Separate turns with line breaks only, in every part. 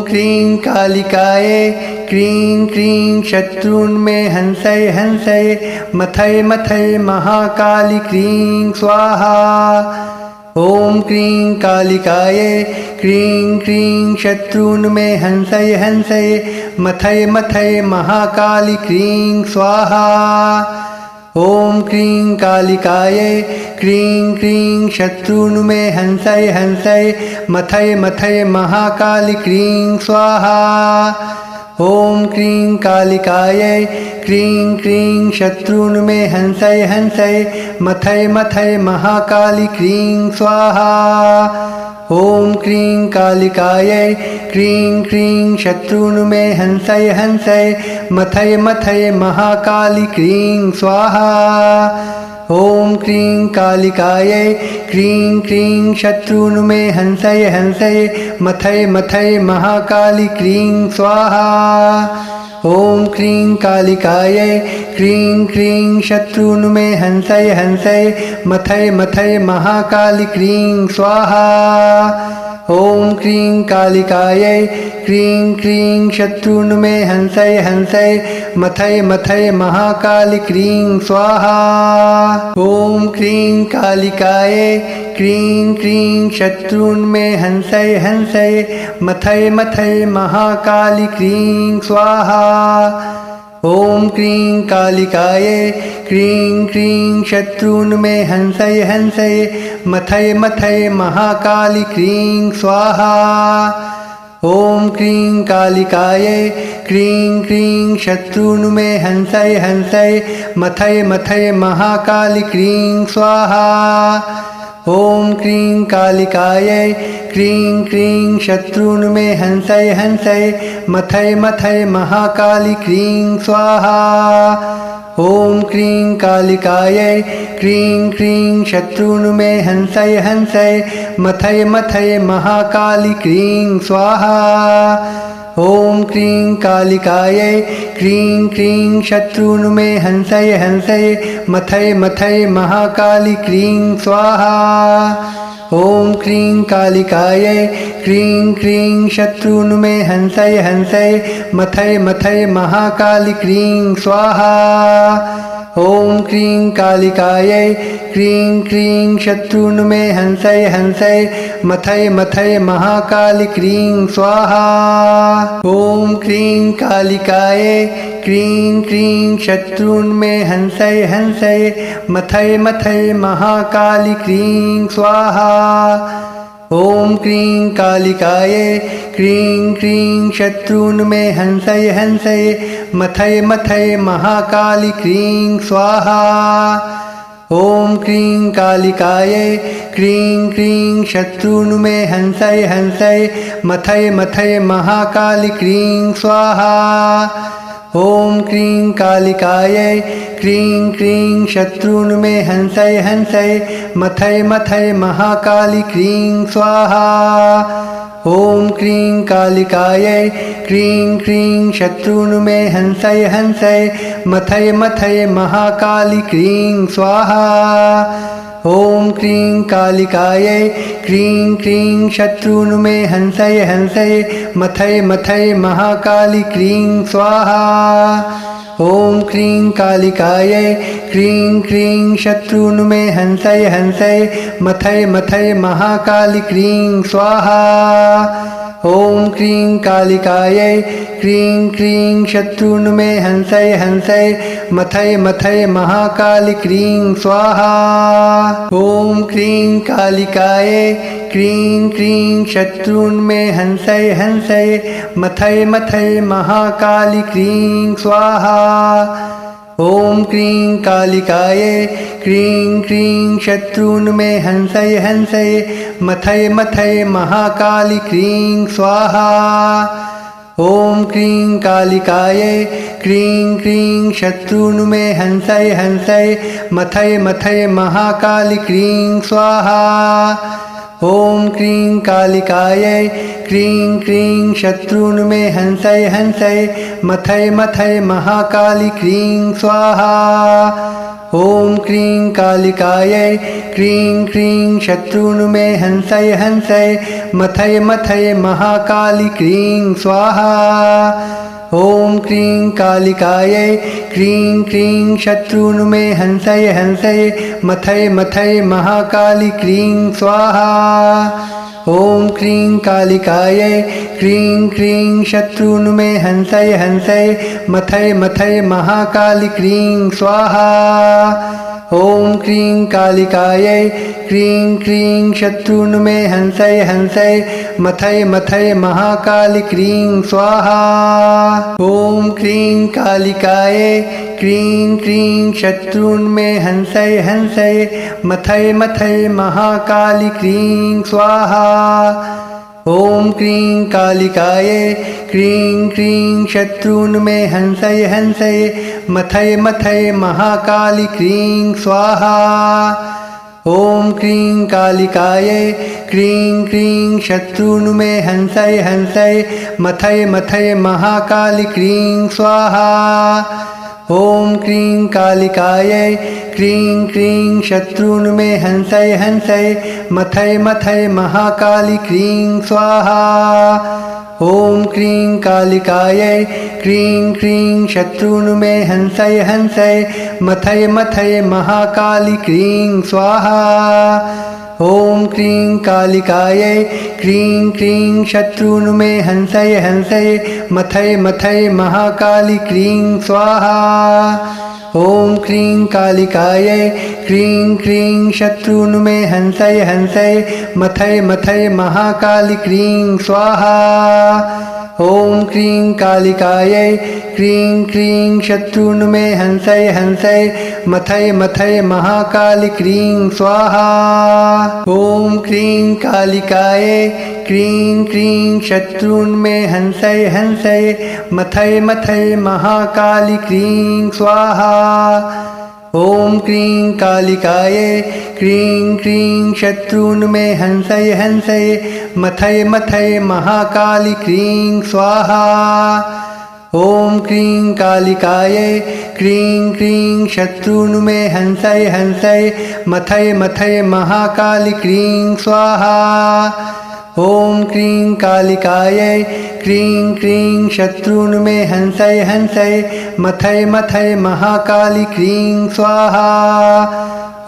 क्रीं कालिकायै क्रीं क्रीं शत्रून्मे हंसय हंसय मथय मथय महाकाली क्रीं स्वाहा। ॐ क्रीं कालिकायै क्रीं क्रीं शत्रून्मे हंसय हंसय मथय मथय महाकाली क्रीं स्वाहा। ॐ क्रीं कालिकायै क्रीं क्रीं शत्रून्मे हंसय हंसय मथय मथय महाकाली क्रीं स्वाहा। ॐ क्रीं कालिकायै क्रीं क्रीं शत्रून्मे हंसय हंसय मथय मथय महाकाली क्रीं स्वाहा। ॐ क्रीं कालिकायै क्रीं क्रीं शत्रून्मे हंसय हंसय मथय मथय महाकाली क्रीं स्वाहा। ॐ क्रीं कालिकायै क्रीं क्रीं शत्रून्मे हंसय हंसय मथय मथय महाकाली क्रीं स्वाहा। ॐ क्रीं कालिकायै क्रीं क्रीं शत्रून्मे हंसय हंसय मथय मथय महाकाली क्रीं स्वाहा। ॐ क्रीं कालिकायै क्रीं क्रीं शत्रून्मे हंसय हंसय मथय मथय महाकाली क्रीं स्वाहा। ॐ क्रीं कालिकायै क्रीं क्रीं शत्रून्मे हंसय हंसय मथय मथय महाकाली क्रीं स्वाहा। ॐ क्रीं कालिकायै क्रीं क्रीं शत्रून्मे हंसय हंसय मथय मथय महाकाली क्रीं स्वाहा। ॐ क्रीं कालिकायै क्रीं क्रीं शत्रून्मे हंसय हंसय मथय मथय महाकाली क्रीं स्वाहा। ॐ क्रीं कालिकायै क्रीं क्रीं शत्रून्मे हंसय हंसय मथय मथय महाकाली क्रीं स्वाहा। ॐ क्रीं कालिकायै क्रीं क्रीं शत्रून्मे हंसय हंसय मथय मथय महाकाली क्रीं स्वाहा। ॐ क्रीं कालिकायै क्रीं क्रीं शत्रून्मे हंसय हंसय मथय मथय महाकाली क्रीं स्वाहा। ॐ क्रीं कालिकायै क्रीं क्रीं शत्रून्मे हंसय हंसय मथय मथय महाकाली क्रीं स्वाहा। ॐ क्रीं कालिकायै क्रीं क्रीं शत्रून्मे हंसय हंसय मथय मथय महाकाली क्रीं स्वाहा। ॐ क्रीं कालिकायै क्रीं क्रीं शत्रून्मे हंसय हंसय मथय मथय महाकाली क्रीं स्वाहा। ॐ क्रीं कालिकायै क्रीं क्रीं शत्रून्मे हंसय हंसय मथय मथय महाकाली क्रीं स्वाहा। ॐ क्रीं कालिकायै क्रीं क्रीं शत्रून्मे हंसय हंसय मथय मथय महाकाली क्रीं स्वाहा। ॐ क्रीं कालिकायै क्रीं क्रीं शत्रून्मे हंसय हंसय मथय मथय महाकाली क्रीं स्वाहा। ॐ क्रीं कालिकायै क्रीं क्रीं शत्रून्मे हंसय हंसय मथय मथय महाकाली क्रीं स्वाहा। ॐ क्रीं कालिकायै क्रीं क्रीं शत्रून्मे हंसय हंसय मथय मथय महाकाली क्रीं स्वाहा। ॐ क्रीं कालिकायै क्रीं क्रीं शत्रून्मे हंसय हंसय मथय मथय महाकाली क्रीं स्वाहा। ॐ क्रीं कालिकायै क्रीं क्रीं शत्रून्मे हंसय हंसय मथय मथय महाकाली क्रीं स्वाहा। ॐ क्रीं कालिकायै क्रीं क्रीं शत्रून्मे हंसय हंसय मथय मथय महाकाली क्रीं स्वाहा। ॐ क्रीं कालिकायै क्रीं क्रीं शत्रून्मे हंसय हंसय मथय मथय महाकाली क्रीं स्वाहा। ॐ क्रीं कालिकायै क्रीं क्रीं शत्रून्मे हंसय हंसय मथय मथय महाकाली क्रीं स्वाहा। ॐ क्रीं कालिकायै क्रीं क्रीं शत्रून्मे हंसय हंसय मथय मथय महाकाली क्रीं स्वाहा। ॐ क्रीं कालिकायै क्रीं क्रीं शत्रून्मे हंसय हंसय मथय मथय महाकाली क्रीं स्वाहा। ॐ क्रीं कालिकायै क्रीं क्रीं शत्रून्मे हंसय हंसय मथय मथय महाकाली क्रीं स्वाहा। ॐ क्रीं कालिकायै क्रीं क्रीं शत्रून्मे हंसय हंसय मथय मथय महाकाली क्रीं स्वाहा। ॐ क्रीं कालिकायै क्रीं क्रीं शत्रून्मे हंसय हंसय मथय मथय महाकाली क्रीं स्वाहा। ॐ क्रीं कालिकायै क्रीं क्रीं शत्रून्मे हंसय हंसय मथय मथय महाकाली क्रीं स्वाहा। ॐ क्रीं कालिकायै क्रीं क्रीं शत्रून्मे हंसय हंसय मथय मथय महाकाली क्रीं स्वाहा। ॐ क्रीं कालिकायै क्रीं क्रीं शत्रून्मे हंसय हंसय मथय मथय महाकाली क्रीं स्वाहा। ॐ क्रीं कालिकायै क्रीं क्रीं शत्रून्मे हंसय हंसय मथय मथय महाकाली क्रीं स्वाहा। ॐ क्रीं कालिकायै क्रीं क्रीं शत्रून्मे हंसय हंसय मथय मथय महाकाली क्रीं स्वाहा। ॐ क्रीं कालिकायै क्रीं क्रीं शत्रून्मे हंसय हंसय मथय मथय महाकाली क्रीं स्वाहा। ॐ क्रीं कालिकायै क्रीं क्रीं शत्रून्मे हंसय हंसय मथय मथय महाकाली क्रीं स्वाहा। ॐ क्रीं कालिकायै क्रीं क्रीं शत्रून्मे हंसय हंसय मथय मथय महाकाली क्रीं स्वाहा। ॐ क्रीं कालिकायै क्रीं क्रीं शत्रून्मे हंसय हंसय मथय मथय महाकाली क्रीं स्वाहा। ॐ क्रीं कालिकायै क्रीं क्रीं शत्रून्मे हंसय हंसय मथय मथय महाकाली क्रीं स्वाहा। ॐ क्रीं कालिकायै क्रीं क्रीं शत्रून्मे हंसय हंसय मथय मथय महाकाली क्रीं स्वाहा। ॐ क्रीं कालिकायै क्रीं क्रीं शत्रून्मे हंसय हंसय मथय मथय महाकाली क्रीं स्वाहा।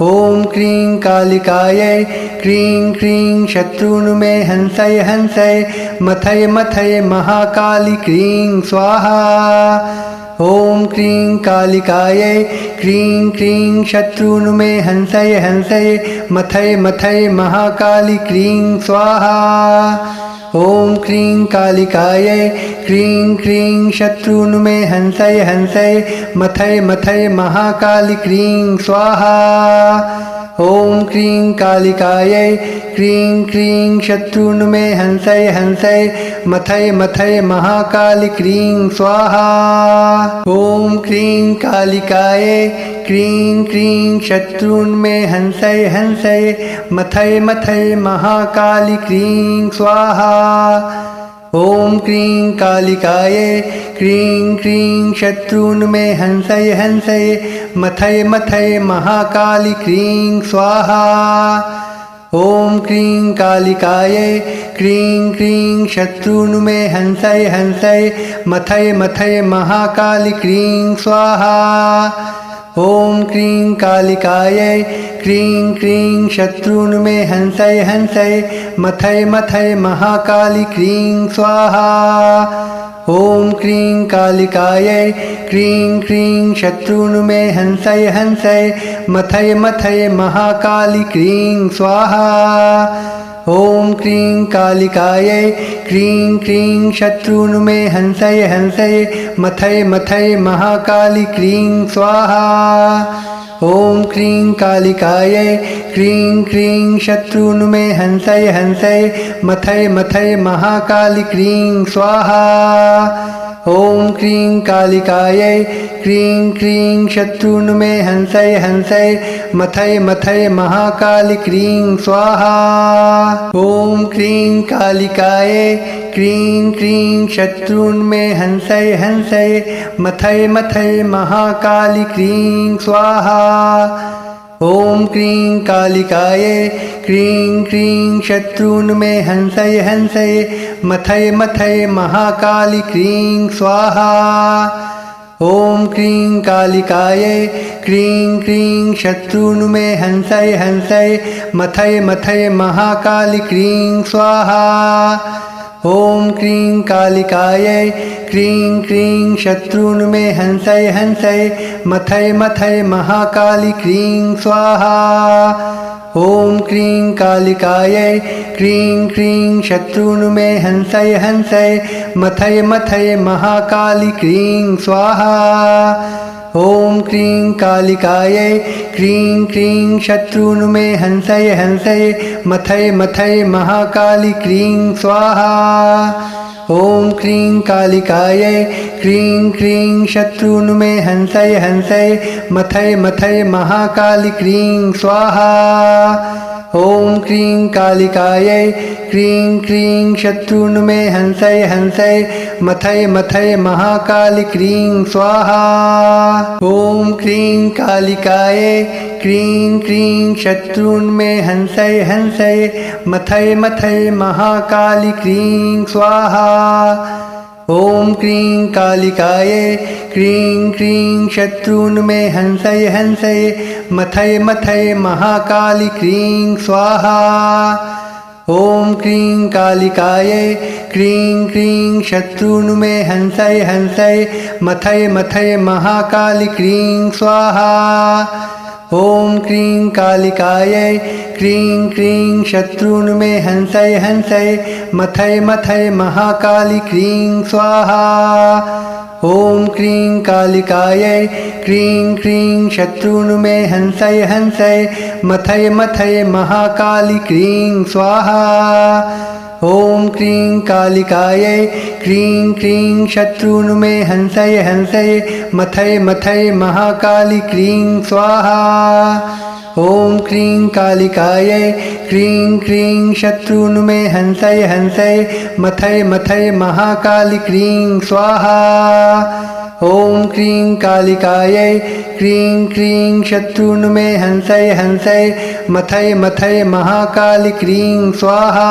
ॐ क्रीं कालिकायै क्रीं क्रीं शत्रून्मे हंसय हंसय मथय मथय महाकाली क्रीं स्वाहा। ॐ क्रीं कालिकायै क्रीं क्रीं शत्रून्मे हंसय हंसय मथय मथय महाकाली क्रीं स्वाहा। ॐ क्रीं कालिकायै क्रीं क्रीं शत्रून्मे हंसय हंसय मथय मथय महाकाली क्रीं स्वाहा। ॐ क्रीं कालिकायै क्रीं क्रीं शत्रून्मे हंसय हंसय मथय मथय महाकाली क्रीं स्वाहा। ॐ क्रीं कालिकायै क्रीं क्रीं शत्रून्मे हंसय हंसय मथय मथय महाकाली क्रीं स्वाहा। ॐ क्रीं कालिकायै क्रीं क्रीं शत्रून्मे हंसय हंसय मथय मथय महाकाली क्रीं स्वाहा। ॐ क्रीं कालिकायै क्रीं क्रीं शत्रून्मे हंसय हंसय मथय मथय महाकाली क्रीं स्वाहा। ॐ क्रीं कालिकायै क्रीं क्रीं शत्रून्मे हंसय हंसय मथय मथय महाकाली क्रीं स्वाहा। ॐ क्रीं कालिकायै क्रीं क्रीं शत्रून्मे हंसय हंसय मथय मथय महाकाली क्रीं स्वाहा। ॐ क्रीं कालिकायै क्रीं क्रीं शत्रून्मे हंसय हंसय मथय मथय महाकाली क्रीं स्वाहा। ॐ क्रीं कालिकायै क्रीं क्रीं शत्रून्मे हंसय हंसय मथय मथय महाकाली क्रीं स्वाहा। ॐ क्रीं कालिकायै क्रीं क्रीं शत्रुन्मे हंसय हंसय मथय मथय महाकाली क्रीं स्वाहा। ॐ क्रीं कालिकायै क्रीं क्रीं शत्रुन्मे हंसय हंसय मथय मथय महाकाली क्रीं स्वाहा। ॐ क्रीं कालिकायै क्रीं क्रीं शत्रुन्मे हंसय हंसय मथय मथय महाकाली क्रीं स्वाहा। ॐ क्रीं कालिकायै क्रीं क्रीं शत्रुन्मे हंसय हंसय मथय मथय महाकाली क्रीं स्वाहा। ॐ क्रीं कालिकायै क्रीं क्रीं शत्रुन्मे हंसय हंसय मथय मथय महाकाली क्रीं स्वाहा। ॐ क्रीं कालिकायै क्रीं क्रीं शत्रुन्मे हंसय हंसय मथय मथय महाकाली क्रीं स्वाहा। ॐ क्रीं कालिकायै क्रीं क्रीं शत्रुन्मे हंसय हंसय मथय मथय महाकाली क्रीं स्वाहा। ॐ क्रीं कालिकायै क्रीं क्रीं शत्रुन्मे हंसय हंसय मथय मथय महाकाली क्रीं स्वाहा। ॐ क्रीं कालिकायै क्रीं क्रीं शत्रुन्मे हंसय हंसय मथय मथय महाकाली क्रीं स्वाहा। ॐ क्रीं कालिकायै क्रीं क्रीं शत्रुन्मे हंसय हंसय मथय मथय महाकाली क्रीं स्वाहा। ॐ क्रीं कालिकायै क्रीं क्रीं शत्रुन्मे हंसय हंसय मथय मथय महाकाली क्रीं स्वाहा। ॐ क्रीं कालिकायै क्रीं क्रीं शत्रुन्मे हंसय हंसय मथय मथय महाकाली क्रीं स्वाहा। ॐ क्रीं कालिकायै क्रीं क्रीं शत्रुन्मे हंसय हंसय मथय मथय महाकाली क्रीं स्वाहा। ॐ क्रीं कालिकायै क्रीं क्रीं शत्रुन्मे हंसय हंसय मथय मथय महाकाली क्रीं स्वाहा। ॐ क्रीं कालिकायै क्रीं क्रीं शत्रुन्मे हंसय हंसय मथय मथय महाकाली क्रीं स्वाहा। ॐ क्रीं कालिकायै क्रीं क्रीं शत्रुन्मे हंसय हंसय मथय मथय महाकाली क्रीं स्वाहा। ॐ क्रीं कालिकायै क्रीं क्रीं शत्रुन्मे हंसय हंसय मथय मथय महाकाली क्रीं स्वाहा।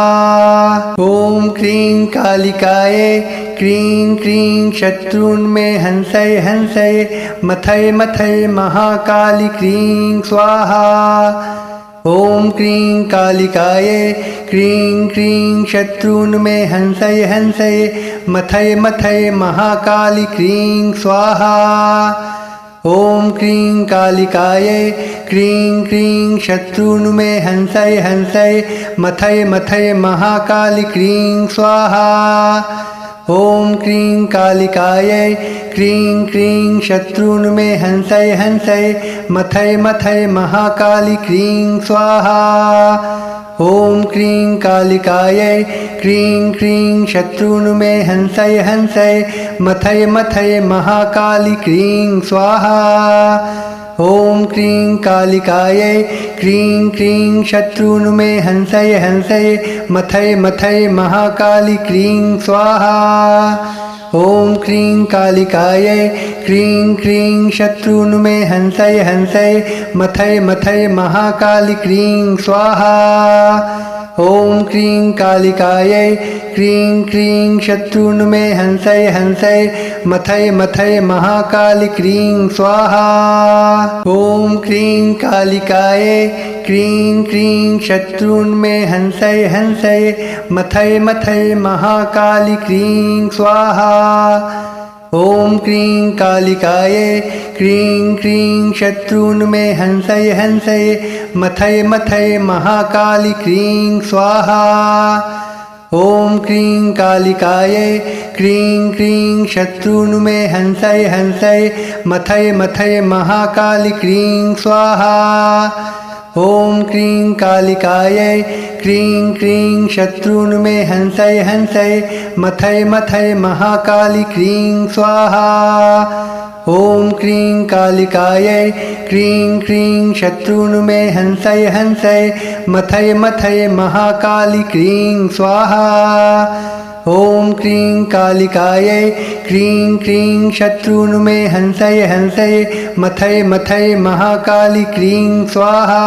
ॐ क्रीं कालिकायै क्रीं क्रीं शत्रुन्मे हंसय हंसय मथय मथय महाकाली क्रीं स्वाहा। ॐ क्रीं कालिकायै क्रीं क्रीं शत्रुन्मे हंसय हंसय मथय मथय महाकाली क्रीं स्वाहा। ॐ क्रीं कालिकायै क्रीं क्रीं शत्रुन्मे हंसय हंसय मथय मथय महाकाली क्रीं स्वाहा। ॐ क्रीं कालिकायै क्रीं क्रीं शत्रुन्मे हंसय हंसय मथय मथय महाकाली क्रीं स्वाहा। ॐ क्रीं कालिकायै क्रीं क्रीं शत्रुन्मे हंसय हंसय मथय मथय महाकाली क्रीं स्वाहा। ॐ क्रीं कालिकायै क्रीं क्रीं शत्रुन्मे हंसय हंसय मथय मथय महाकाली क्रीं स्वाहा। ॐ क्रीं कालिकायै क्रीं क्रीं शत्रुन्मे हंसय हंसय मथय मथय महाकाली क्रीं स्वाहा। ॐ क्रीं कालिकायै क्रीं क्रीं शत्रुन्मे हंसय हंसय मथय मथय महाकाली क्रीं स्वाहा। ॐ क्रीं कालिकायै क्रीं क्रीं शत्रुन्मे हंसय हंसय मथय मथय महाकाली क्रीं स्वाहा। ॐ क्रीं कालिकायै क्रीं क्रीं शत्रुन्मे हंसय हंसय मथय मथय महाकाली क्रीं स्वाहा। ॐ क्रीं कालिकायै क्रीं क्रीं शत्रुन्मे हंसय हंसय मथय मथय महाकाली क्रीं स्वाहा। ॐ क्रीं कालिकायै क्रीं क्रीं शत्रून्मे हंसै हंसै मथै मथै महाकाली क्रीं स्वाहा। ॐ क्रीं कालिकायै क्रीं क्रीं शत्रून्मे हंसै हंसै मथै मथै महाकाली क्रीं स्वाहा। ॐ क्रीं कालिकायै क्रीं क्रीं शत्रून्मे हंसै हंसै मथै मथै महाकाली क्रीं स्वाहा।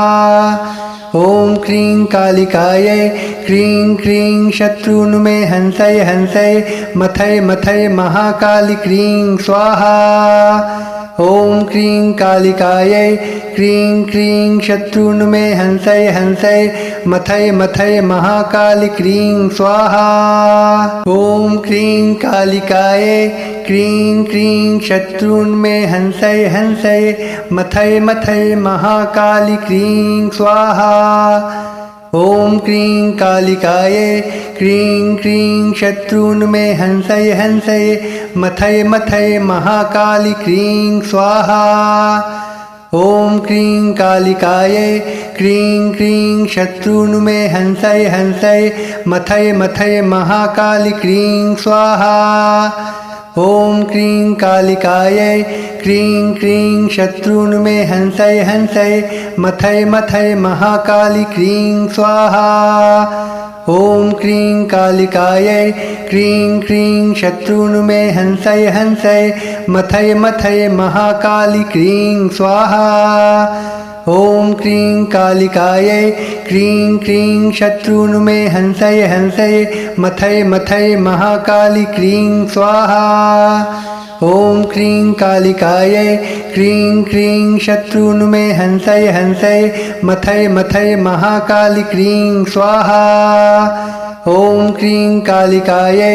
ॐ क्रीं कालिकायै क्रीं क्रीं शत्रून्मे हंसै हंसै मथै मथै महाकाली क्रीं स्वाहा। ॐ क्रीं कालिकायै क्रीं क्रीं शत्रून्मे हंसै हंसै मथै मथै महाकाली क्रीं स्वाहा। ॐ क्रीं कालिकायै क्रीं क्रीं शत्रून्मे हंसै हंसै मथै मथै महाकाली क्रीं स्वाहा। ॐ क्रीं कालिकायै क्रीं क्रीं शत्रून्मे हंसै हंसै मथै मथै महाकाली क्रीं स्वाहा। ॐ क्रीं कालिकायै क्रीं क्रीं शत्रून्मे हंसै हंसै मथै मथै महाकाली क्रीं स्वाहा। ॐ क्रीं कालिकायै क्रीं क्रीं शत्रून्मे हंसै हंसै मथै मथै महाकाली क्रीं स्वाहा। ॐ क्रीं कालिकायै क्रीं क्रीं शत्रून्मे हंसै हंसै मथै मथै महाकाली क्रीं स्वाहा। ॐ क्रीं कालिकायै क्रीं क्रीं शत्रून्मे हंसै हंसै मथै मथै महाकाली क्रीं स्वाहा। ॐ क्रीं कालिकायै क्रीं क्रीं शत्रून्मे हंसै हंसै मथै मथै महाकाली क्रीं स्वाहा। ॐ क्रीं कालिकायै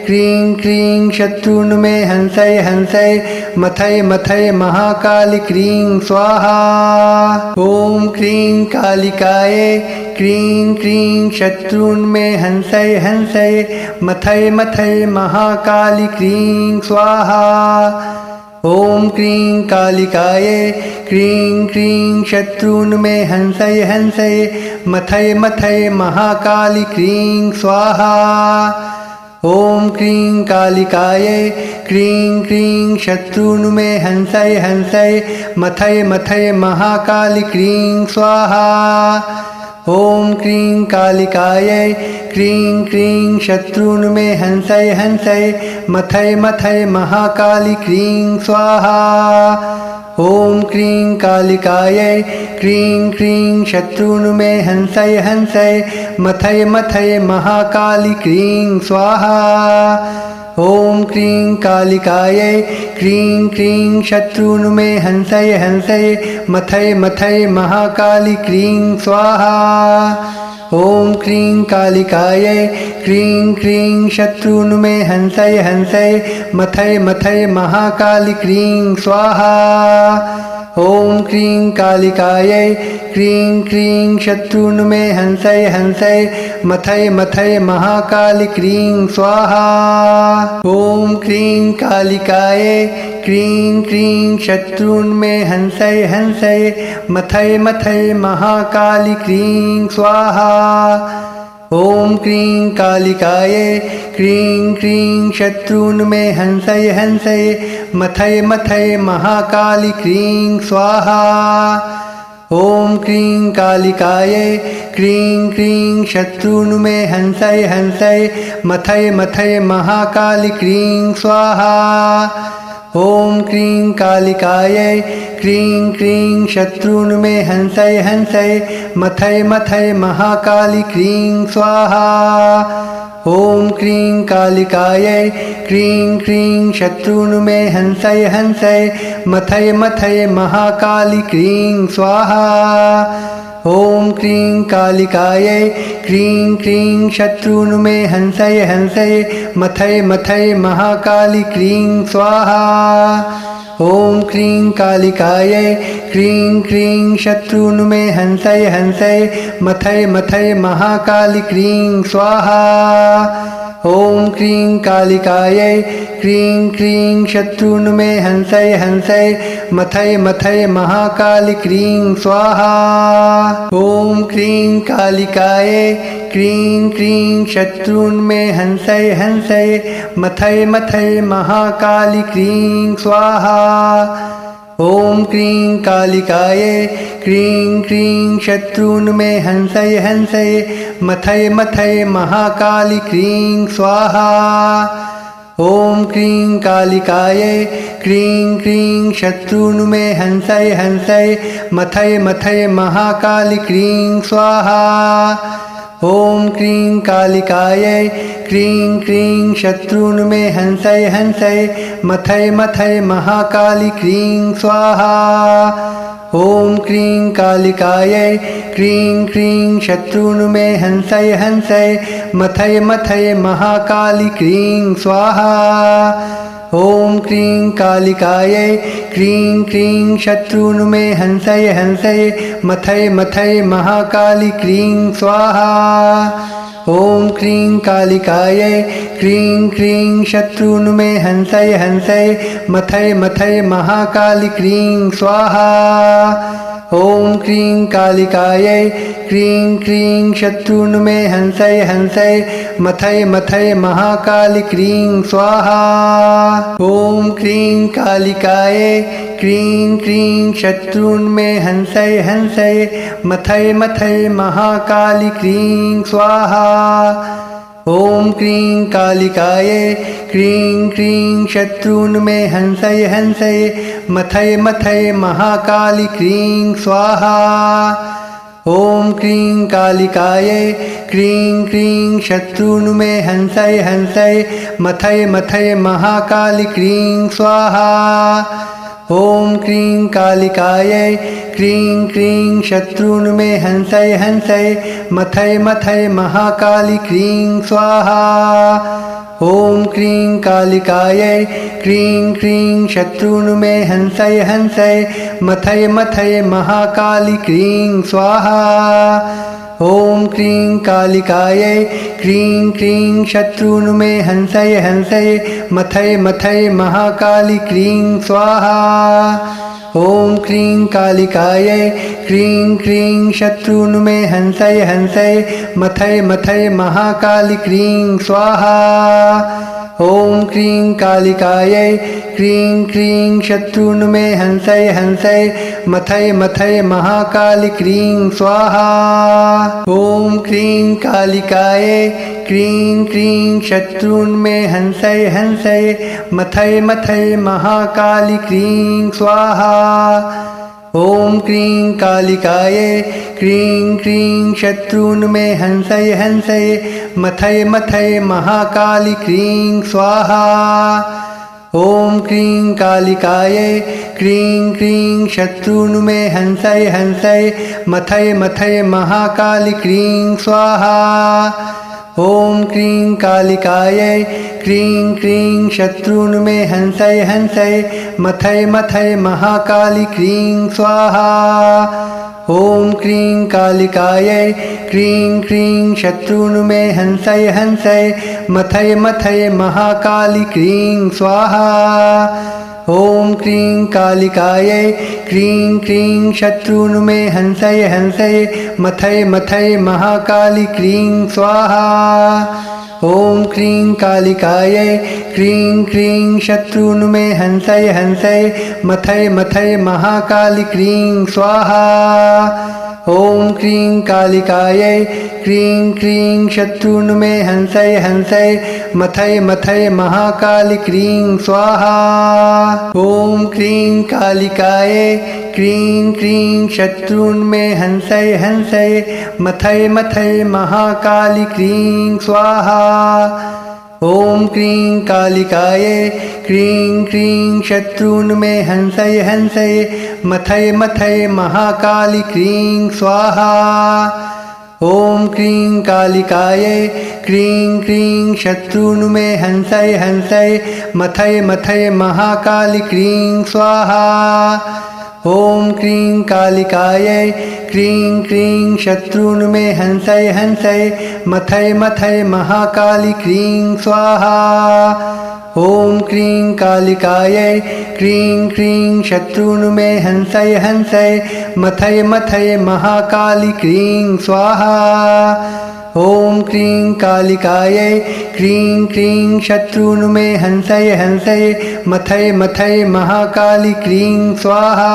क्रीं क्रीं शत्रून्मे हंसै हंसै मथै मथै महाकाली क्रीं स्वाहा। ॐ क्रीं कालिकायै क्रीं क्रीं शत्रून्मे हंसै हंसै मथै मथै महाकाली क्रीं स्वाहा। ॐ क्रीं कालिकायै क्रीं क्रीं शत्रून्मे हंसै हंसै मथै मथै महाकाली क्रीं स्वाहा। ॐ क्रीं कालिकायै क्रीं क्रीं शत्रून्मे हंसै हंसै मथै मथै महाकाली क्रीं स्वाहा। ॐ क्रीं कालिकायै क्रीं क्रीं शत्रून्मे हंसै हंसै मथै मथै महाकाली क्रीं स्वाहा। ॐ क्रीं कालिकायै क्रीं क्रीं शत्रून्मे हंसै हंसै मथै मथै महाकाली क्रीं स्वाहा। ॐ क्रीं कालिकायै क्रीं क्रीं शत्रून्मे हंसै हंसै मथै मथै महाकाली क्रीं स्वाहा। ॐ क्रीं कालिकायै क्रीं क्रीं शत्रून्मे हंसै हंसै मथै मथै महाकाली क्रीं स्वाहा। ॐ क्रीं कालिकायै क्रीं क्रीं शत्रून्मे हंसै हंसै मथै मथै महाकाली क्रीं स्वाहा। ॐ क्रीं कालिकायै क्रीं क्रीं शत्रून्मे हंसै हंसै मथै मथै महाकाली क्रीं स्वाहा। ॐ क्रीं कालिकायै क्रीं क्रीं शत्रून्मे हंसै हंसै मथै मथै महाकाली क्रीं स्वाहा। ॐ क्रीं कालिकायै क्रीं क्रीं शत्रून्मे हंसै हंसै मथै मथै महाकाली क्रीं स्वाहा। ॐ क्रीं कालिकायै क्रीं क्रीं शत्रून्मे हंसै हंसै मथै मथै महाकाली क्रीं स्वाहा। ॐ क्रीं कालिकायै क्रीं क्रीं शत्रून्मे हंसै हंसै मथै मथै महाकाली क्रीं स्वाहा। ॐ क्रीं कालिकायै क्रीं क्रीं शत्रून्मे हंसै हंसै मथै मथै महाकाली क्रीं स्वाहा। ॐ क्रीं कालिकायै क्रीं क्रीं शत्रून्मे हंसै हंसै मथै मथै महाकाली क्रीं स्वाहा। ॐ क्रीं कालिकायै क्रीं क्रीं शत्रुन्मे हंसै हंसै मथै मथै महाकाली क्रीं स्वाहा। ॐ क्रीं कालिकायै क्रीं क्रीं शत्रुन्मे हंसै हंसै मथै मथै महाकाली क्रीं स्वाहा। ॐ क्रीं कालिकायै क्रीं क्रीं शत्रुन्मे हंसै हंसै मथै मथै महाकाली क्रीं स्वाहा। ॐ क्रीं कालिकायै क्रीं क्रीं शत्रुन्मे हंसै हंसै मथै मथै महाकाली क्रीं स्वाहा। ॐ क्रीं कालिकायै क्रीं क्रीं शत्रुन्मे हंसै हंसै मथै मथै महाकाली क्रीं स्वाहा। ॐ क्रीं कालिकायै क्रीं क्रीं शत्रुन्मे हंसै हंसै मथै मथै महाकाली क्रीं स्वाहा। ॐ क्रीं कालिकायै क्रीं क्रीं शत्रुन्मे हंसै हंसै मथै मथै महाकाली क्रीं स्वाहा। ॐ क्रीं कालिकायै क्रीं क्रीं शत्रुन्मे हंसै हंसै मथै मथै महाकाली क्रीं स्वाहा। ॐ क्रीं कालिकायै क्रीं क्रीं शत्रुन्मे हंसै हंसै मथै मथै महाकाली क्रीं स्वाहा। ॐ क्रीं कालिकायै क्रीं क्रीं शत्रुन्मे हंसै हंसै मथै मथै महाकाली क्रीं स्वाहा। ॐ क्रीं कालिकायै क्रीं क्रीं शत्रुन्मे हंसै हंसै मथै मथै महाकाली क्रीं स्वाहा। ॐ क्रीं कालिकायै क्रीं क्रीं शत्रुन्मे हंसै हंसै मथै मथै महाकाली क्रीं स्वाहा। ॐ क्रीं कालिकायै क्रीं क्रीं शत्रुन्मे हंसै हंसै मथै मथै महाकाली क्रीं स्वाहा। ॐ क्रीं कालिकायै क्रीं क्रीं शत्रुन्मे हंसै हंसै मथै मथै महाकाली क्रीं स्वाहा। ॐ क्रीं कालिकायै क्रीं क्रीं शत्रुन्मे हंसै हंसै मथै मथै महाकाली क्रीं स्वाहा। ॐ क्रीं कालिकायै क्रीं क्रीं शत्रुन्मे हंसै हंसै मथै मथै महाकाली क्रीं स्वाहा। ॐ क्रीं कालिकायै क्रीं क्रीं शत्रुन्मे हंसै हंसै मथै मथै महाकाली क्रीं स्वाहा। ॐ क्रीं कालिकायै क्रीं क्रीं शत्रुन्मे हंसै हंसै मथै मथै महाकाली क्रीं स्वाहा। ॐ क्रीं कालिकायै क्रीं क्रीं शत्रुन्मे हंसै हंसै मथै मथै महाकाली क्रीं स्वाहा। ॐ क्रीं कालिकायै क्रीं क्रीं शत्रुन्मे हंसै हंसै मथै मथै महाकाली क्रीं स्वाहा। ॐ क्रीं कालिकायै क्रीं क्रीं शत्रुन्मे हंसै हंसै मथै मथै महाकाली क्रीं स्वाहा। ॐ क्रीं कालिकायै क्रीं क्रीं शत्रुन्मे हंसै हंसै मथै मथै महाकाली क्रीं स्वाहा। ॐ क्रीं कालिकायै क्रीं क्रीं शत्रुन्मे हंसै हंसै मथै मथै महाकाली क्रीं स्वाहा। ॐ क्रीं कालिकायै क्रीं क्रीं शत्रुन्मे हंसै हंसै मथै मथै महाकाली क्रीं स्वाहा। ॐ क्रीं कालिकायै क्रीं क्रीं शत्रुन्मे हंसै हंसै मथै मथै महाकाली क्रीं स्वाहा। ॐ क्रीं कालिकायै क्रीं क्रीं शत्रुन्मे हंसै हंसै मथै मथै महाकाली क्रीं स्वाहा। ॐ क्रीं कालिकायै क्रीं क्रीं शत्रुन्मे हंसै हंसै मथै मथै महाकाली क्रीं स्वाहा। ॐ क्रीं कालिकायै क्रीं क्रीं शत्रुन्मे हंसै हंसै मथै मथै महाकाली क्रीं स्वाहा। ॐ क्रीं कालिकायै क्रीं क्रीं शत्रून्मे हंसै हंसै मथै मथै महाकाली क्रीं स्वाहा। ॐ क्रीं कालिकायै क्रीं क्रीं शत्रून्मे हंसै हंसै मथै मथै महाकाली क्रीं स्वाहा। ॐ क्रीं कालिकायै क्रीं क्रीं शत्रून्मे हंसै हंसै मथै मथै महाकाली क्रीं स्वाहा।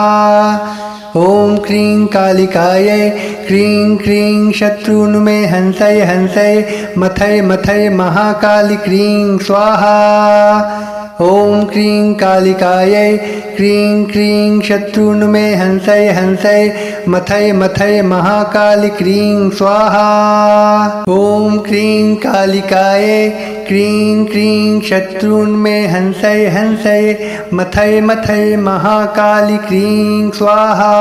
ॐ क्रीं कालिकायै क्रीं क्रीं शत्रून्मे हंसै हंसै मथै मथै महाकाली क्रीं स्वाहा। ॐ क्रीं कालिकायै क्रीं क्रीं शत्रून्मे हंसै हंसै मथै मथै महाकाली क्रीं स्वाहा। ॐ क्रीं कालिकायै क्रीं क्रीं शत्रून्मे हंसै हंसै मथै मथै महाकाली क्रीं स्वाहा।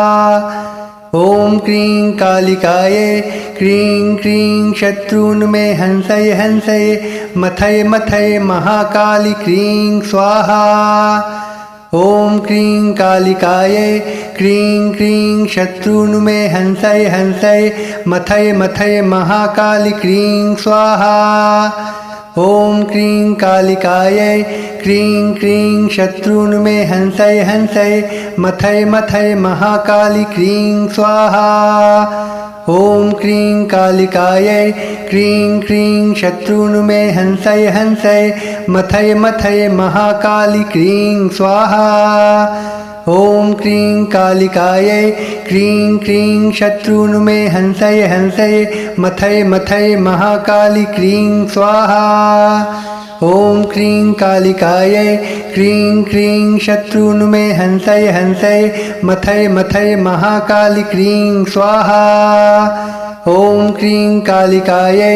ॐ क्रीं कालिकायै क्रीं क्रीं शत्रून्मे हंसै हंसै मथै मथै महाकाली क्रीं स्वाहा। ॐ क्रीं कालिकायै क्रीं क्रीं शत्रून्मे हंसै हंसै मथै मथै महाकाली क्रीं स्वाहा। ॐ क्रीं कालिकायै क्रीं क्रीं शत्रून्मे हंसै हंसै मथै मथै महाकाली क्रीं स्वाहा। ॐ क्रीं कालिकायै क्रीं क्रीं शत्रून्मे हंसै हंसै मथै मथै महाकाली क्रीं स्वाहा। ॐ क्रीं कालिकायै क्रीं क्रीं शत्रून्मे हंसै हंसै मथै मथै महाकाली क्रीं स्वाहा। ॐ क्रीं कालिकायै क्रीं क्रीं शत्रून्मे हंसै हंसै मथै मथै महाकाली क्रीं स्वाहा। ॐ क्रीं कालिकायै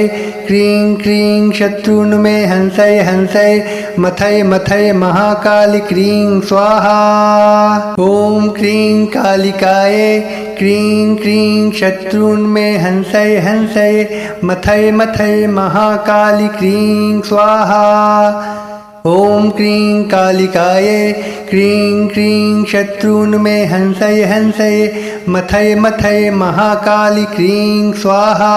क्रीं क्रीं शत्रून्मे हंसै हंसै मथै मथै महाकाली क्रीं स्वाहा। ॐ क्रीं कालिकायै क्रीं क्रीं शत्रून्मे हंसै हंसै मथै मथै महाकाली क्रीं स्वाहा। ॐ क्रीं कालिकायै क्रीं क्रीं शत्रून्मे हंसै हंसै मथै मथै महाकाली क्रीं स्वाहा।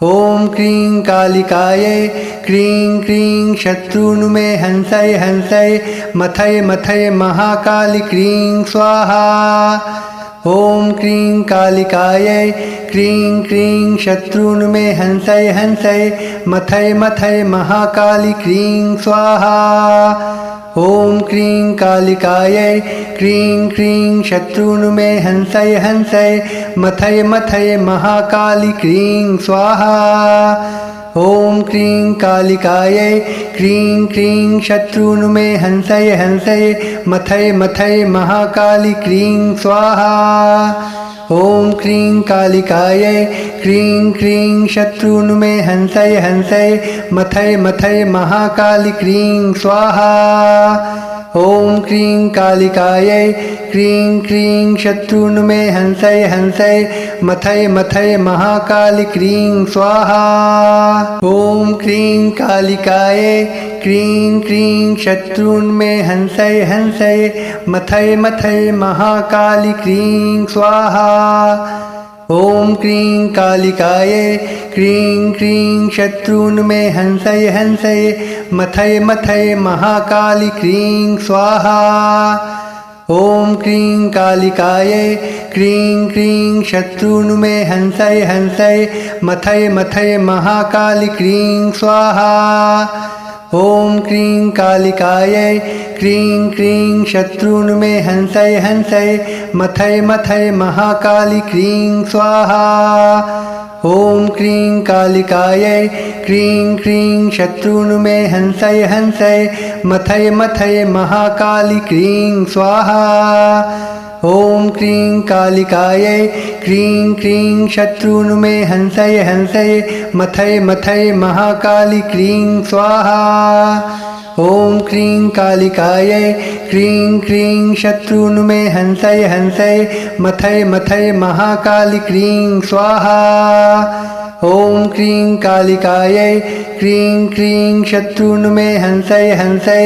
ॐ क्रीं कालिकायै क्रीं क्रीं शत्रून्मे हंसै हंसै मथै मथै महाकाली क्रीं स्वाहा। ॐ क्रीं कालिकायै क्रीं क्रीं शत्रून्मे हंसै हंसै मथै मथै महाकाली क्रीं स्वाहा। ॐ क्रीं कालिकायै क्रीं क्रीं शत्रून्मे हंसै हंसै मथै मथै महाकाली क्रीं स्वाहा। ॐ क्रीं कालिकायै क्रीं क्रीं शत्रून्मे हंसै हंसै मथै मथै महाकाली क्रीं स्वाहा। ॐ क्रीं कालिकायै क्रीं क्रीं शत्रून्मे हंसै हंसै मथै मथै महाकाली क्रीं स्वाहा। ॐ क्रीं कालिकायै क्रीं क्रीं शत्रून्मे हंसै हंसै मथै मथै महाकाली क्रीं स्वाहा। ॐ क्रीं कालिकायै क्रीं क्रीं शत्रून्मे हंसै हंसै मथै मथै महाकाली क्रीं स्वाहा। ॐ क्रीं कालिकायै क्रीं क्रीं शत्रून्मे हंसै हंसै मथै मथै महाकाली क्रीं स्वाहा। ॐ क्रीं कालिकायै क्रीं क्रीं शत्रून्मे हंसै हंसै मथै मथै महाकाली क्रीं स्वाहा। ॐ क्रीं कालिकायै क्रीं क्रीं शत्रून्मे हंसै हंसै मथै मथै महाकाली क्रीं स्वाहा। ॐ क्रीं कालिकायै क्रीं क्रीं शत्रून्मे हंसै हंसै मथै मथै महाकाली क्रीं स्वाहा। ॐ क्रीं कालिकायै क्रीं क्रीं शत्रून्मे हंसै हंसै मथै मथै महाकाली क्रीं स्वाहा। ॐ क्रीं कालिकायै क्रीं क्रीं शत्रून्मे हंसै हंसै मथै मथै महाकाली क्रीं स्वाहा। ॐ क्रीं कालिकायै क्रीं क्रीं शत्रुन्मे हंसै हंसै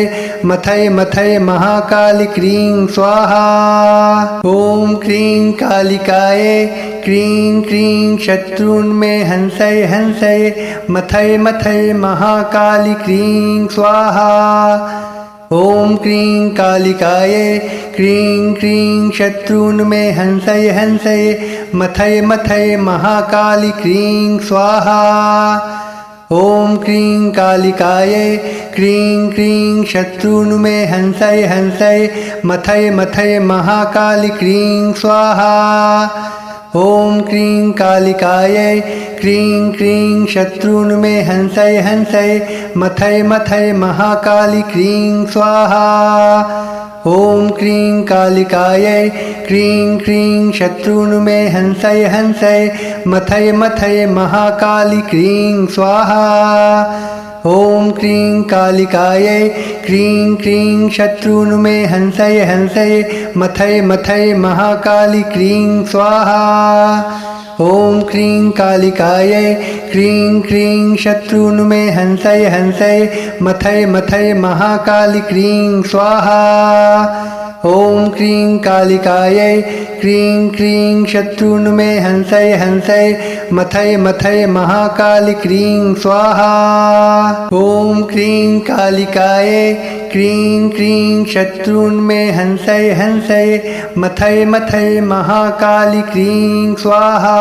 मथै मथै महाकाली क्रीं स्वाहा। ॐ क्रीं कालिकायै क्रीं क्रीं शत्रुन्मे हंसै हंसै मथै मथै महाकाली क्रीं स्वाहा। ॐ क्रीं कालिकायै क्रीं क्रीं शत्रुन्मे हंसै हंसै मथै मथै महाकाली क्रीं स्वाहा। ॐ क्रीं कालिकायै क्रीं क्रीं शत्रुन्मे हंसै हंसै मथै मथै महाकाली क्रीं स्वाहा। ॐ क्रीं कालिकायै क्रीं क्रीं शत्रुन्मे हंसै हंसै मथै मथै महाकाली क्रीं स्वाहा। ॐ क्रीं कालिकायै क्रीं क्रीं शत्रुन्मे हंसै हंसै मथै मथै महाकाली क्रीं स्वाहा। ॐ क्रीं कालिकायै क्रीं क्रीं शत्रुन्मे हंसै हंसै मथै मथै महाकाली क्रीं स्वाहा। ॐ क्रीं कालिकायै क्रीं क्रीं शत्रुन्मे हंसै हंसै मथै मथै महाकाली क्रीं स्वाहा। ॐ क्रीं कालिकायै क्रीं क्रीं शत्रुन्मे हंसै हंसै मथै मथै महाकाली क्रीं स्वाहा। ॐ क्रीं कालिकायै क्रीं क्रीं शत्रुन्मे हंसै हंसै मथै मथै महाकाली क्रीं स्वाहा।